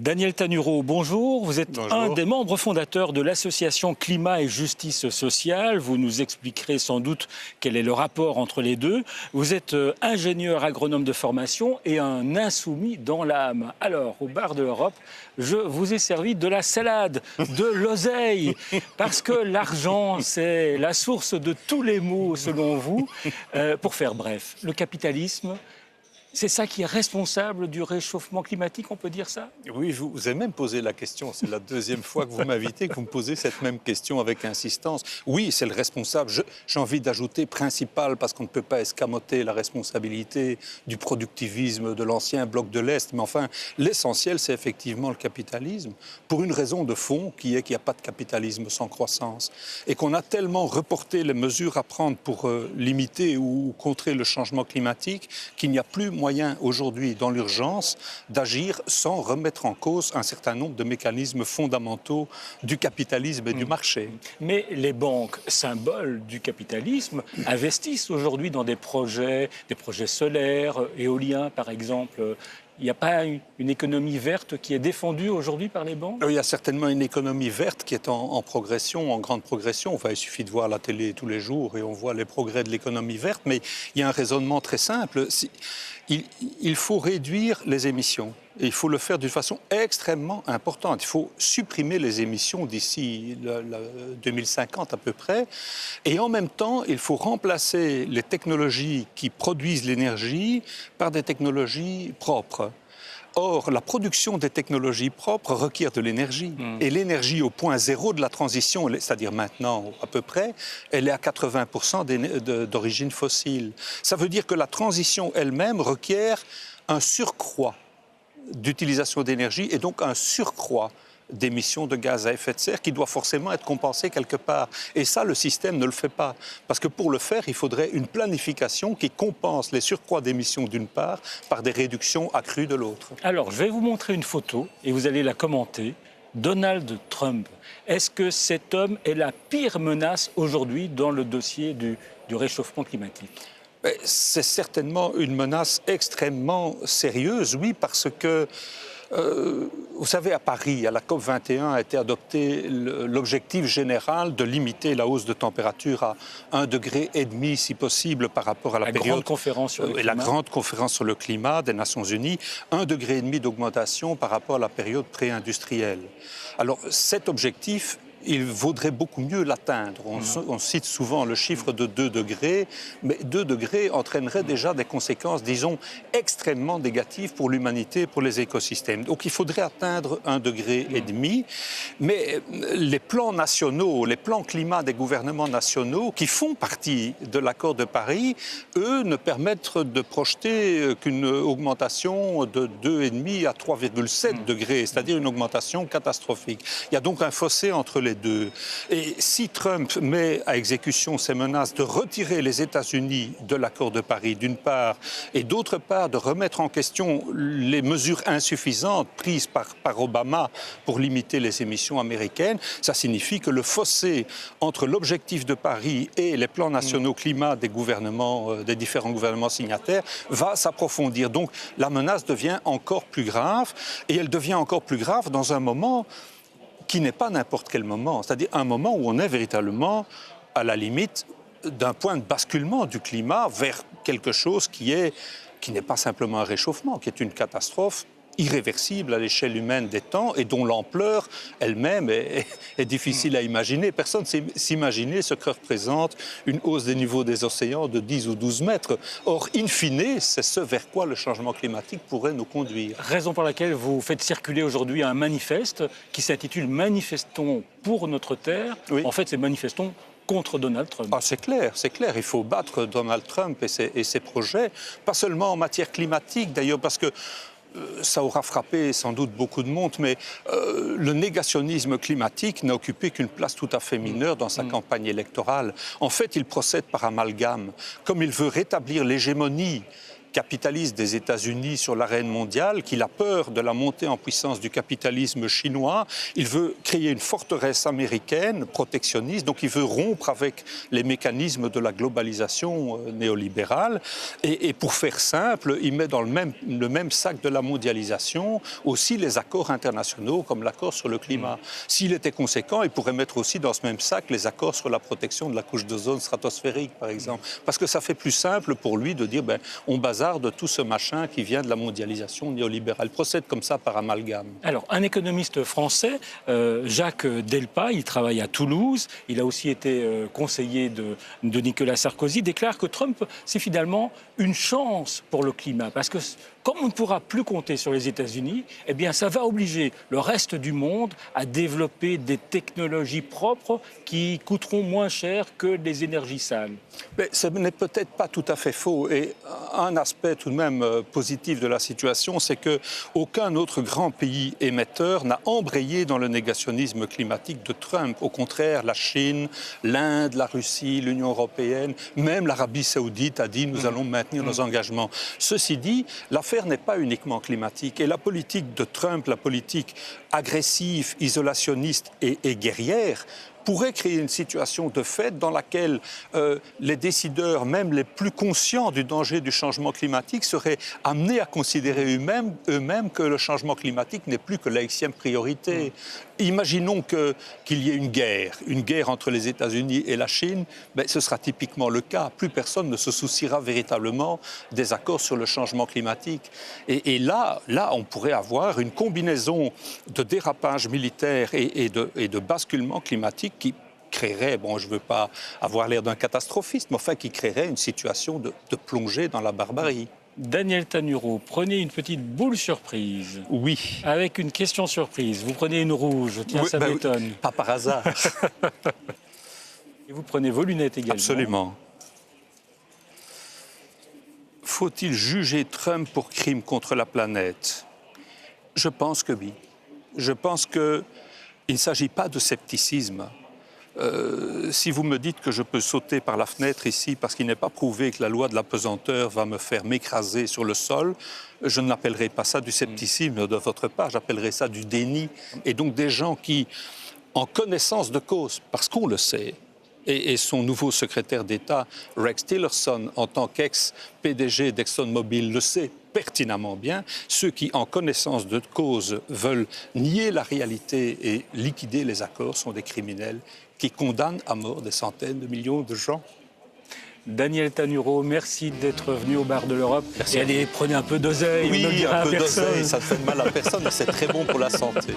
Daniel Tanuro, bonjour. Vous êtes Bonjour. un des membres fondateurs de l'association Climat et Justice Sociale. Vous nous expliquerez sans doute quel est le rapport entre les deux. Vous êtes ingénieur agronome de formation et un insoumis dans l'âme. Alors, au bar de l'Europe, je vous ai servi de la salade, de l'oseille, parce que l'argent, c'est la source de tous les maux, selon vous. Pour faire bref, le capitalisme, c'est ça qui est responsable du réchauffement climatique, on peut dire ça? Oui, je vous ai même posé la question. C'est la deuxième fois que vous m'invitez, que vous me posez cette même question avec insistance. Oui, c'est le responsable. J'ai envie d'ajouter principal, parce qu'on ne peut pas escamoter la responsabilité du productivisme de l'ancien bloc de l'Est. Mais enfin, l'essentiel, c'est effectivement le capitalisme, pour une raison de fond, qui est qu'il n'y a pas de capitalisme sans croissance. Et qu'on a tellement reporté les mesures à prendre pour limiter ou contrer le changement climatique, qu'il n'y a plus moyen aujourd'hui, dans l'urgence, d'agir sans remettre en cause un certain nombre de mécanismes fondamentaux du capitalisme et du marché. Mais les banques, symboles du capitalisme, investissent aujourd'hui dans des projets solaires, éoliens par exemple. Il n'y a pas une économie verte qui est défendue aujourd'hui par les banques? Il y a certainement une économie verte qui est en progression, en grande progression. Enfin, il suffit de voir la télé tous les jours et on voit les progrès de l'économie verte. Mais il y a un raisonnement très simple. Il faut réduire les émissions. Et il faut le faire d'une façon extrêmement importante. Il faut supprimer les émissions d'ici 2050 à peu près. Et en même temps, il faut remplacer les technologies qui produisent l'énergie par des technologies propres. Or, la production des technologies propres requiert de l'énergie. Et l'énergie au point zéro de la transition, c'est-à-dire maintenant à peu près, elle est à 80% d'origine fossile. Ça veut dire que la transition elle-même requiert un surcroît d'utilisation d'énergie et donc un surcroît d'émissions de gaz à effet de serre qui doit forcément être compensé quelque part. Et ça, le système ne le fait pas. Parce que pour le faire, il faudrait une planification qui compense les surcroîts d'émissions d'une part par des réductions accrues de l'autre. Alors, je vais vous montrer une photo et vous allez la commenter. Donald Trump, est-ce que cet homme est la pire menace aujourd'hui dans le dossier du réchauffement climatique? C'est certainement une menace extrêmement sérieuse, oui, parce que, vous savez, à Paris, à la COP21 a été adopté l'objectif général de limiter la hausse de température à 1,5 degré, si possible, par rapport à la période... grande conférence sur le climat. La grande conférence sur le climat des Nations Unies, 1,5 degré d'augmentation par rapport à la période pré-industrielle. Alors, cet objectif, il vaudrait beaucoup mieux l'atteindre. On cite souvent le chiffre de 2 degrés, mais 2 degrés entraînerait déjà des conséquences, disons, extrêmement négatives pour l'humanité, pour les écosystèmes. Donc il faudrait atteindre 1,5 degré. Mais les plans nationaux, les plans climat des gouvernements nationaux, qui font partie de l'accord de Paris, eux ne permettent de projeter qu'une augmentation de 2,5 à 3,7 degrés, c'est-à-dire une augmentation catastrophique. Il y a donc un fossé entre les deux. Et si Trump met à exécution ses menaces de retirer les États-Unis de l'accord de Paris, d'une part, et d'autre part, de remettre en question les mesures insuffisantes prises par Obama pour limiter les émissions américaines, ça signifie que le fossé entre l'objectif de Paris et les plans nationaux climat des gouvernements, des différents gouvernements signataires, va s'approfondir. Donc la menace devient encore plus grave, et elle devient encore plus grave dans un moment qui n'est pas n'importe quel moment, c'est-à-dire un moment où on est véritablement à la limite d'un point de basculement du climat vers quelque chose qui n'est pas simplement un réchauffement, qui est une catastrophe irréversible à l'échelle humaine des temps et dont l'ampleur elle-même est difficile à imaginer. Personne ne sait s'imaginer ce que représente une hausse des niveaux des océans de 10 ou 12 mètres. Or, in fine, c'est ce vers quoi le changement climatique pourrait nous conduire. Raison pour laquelle vous faites circuler aujourd'hui un manifeste qui s'intitule « Manifestons pour notre terre ». Oui. En fait, c'est « Manifestons contre Donald Trump ». Ah, c'est clair. Il faut battre Donald Trump et ses projets, pas seulement en matière climatique d'ailleurs, parce que ça aura frappé sans doute beaucoup de monde, mais le négationnisme climatique n'a occupé qu'une place tout à fait mineure dans sa campagne électorale. En fait, il procède par amalgame. Comme il veut rétablir l'hégémonie capitaliste des États-Unis sur l'arène mondiale, qu'il a peur de la montée en puissance du capitalisme chinois. Il veut créer une forteresse américaine protectionniste, donc il veut rompre avec les mécanismes de la globalisation néolibérale. Et pour faire simple, il met dans le même sac de la mondialisation aussi les accords internationaux comme l'accord sur le climat. S'il était conséquent, il pourrait mettre aussi dans ce même sac les accords sur la protection de la couche d'ozone stratosphérique, par exemple. Parce que ça fait plus simple pour lui de dire on bazarde de tout ce machin qui vient de la mondialisation néolibérale. Il procède comme ça par amalgame. Alors, un économiste français, Jacques Delpa, il travaille à Toulouse, il a aussi été conseiller de Nicolas Sarkozy, déclare que Trump, c'est finalement une chance pour le climat. Parce que comme on ne pourra plus compter sur les États-Unis, eh bien, ça va obliger le reste du monde à développer des technologies propres qui coûteront moins cher que les énergies sales. Mais ce n'est peut-être pas tout à fait faux. Et un aspect tout de même positif de la situation, c'est qu'aucun autre grand pays émetteur n'a embrayé dans le négationnisme climatique de Trump. Au contraire, la Chine, l'Inde, la Russie, l'Union européenne, même l'Arabie saoudite a dit nous allons maintenir nos engagements. Ceci dit, l'affaire n'est pas uniquement climatique. Et la politique de Trump, la politique agressive, isolationniste et guerrière, pourrait créer une situation de fait dans laquelle les décideurs, même les plus conscients du danger du changement climatique, seraient amenés à considérer eux-mêmes que le changement climatique n'est plus que la Xème priorité. Imaginons qu'il y ait une guerre entre les États-Unis et la Chine, ce sera typiquement le cas. Plus personne ne se souciera véritablement des accords sur le changement climatique. Et là, on pourrait avoir une combinaison de dérapage militaire et de basculement climatique qui créerait, je ne veux pas avoir l'air d'un catastrophiste, mais enfin qui créerait une situation de plongée dans la barbarie. Daniel Tanuro, prenez une petite boule surprise. Oui. Avec une question surprise. Vous prenez une rouge, tiens, ça m'étonne. Oui, pas par hasard. Et vous prenez vos lunettes également. Absolument. Faut-il juger Trump pour crime contre la planète? Je pense que oui. Je pense qu'il ne s'agit pas de scepticisme. Si vous me dites que je peux sauter par la fenêtre ici parce qu'il n'est pas prouvé que la loi de la pesanteur va me faire m'écraser sur le sol, je n'appellerai pas ça du scepticisme de votre part, j'appellerai ça du déni. Et donc des gens qui, en connaissance de cause, parce qu'on le sait, et son nouveau secrétaire d'État, Rex Tillerson, en tant qu'ex-PDG d'ExxonMobil, le sait pertinemment bien, ceux qui, en connaissance de cause, veulent nier la réalité et liquider les accords sont des criminels qui condamnent à mort des centaines de millions de gens. Daniel Tanuro, merci d'être venu au bar de l'Europe. Merci. Et allez, prenez un peu d'oseille. Oui, on ne le dira un à peu personne. d'oseille, ça ne fait de mal à personne, c'est très bon pour la santé.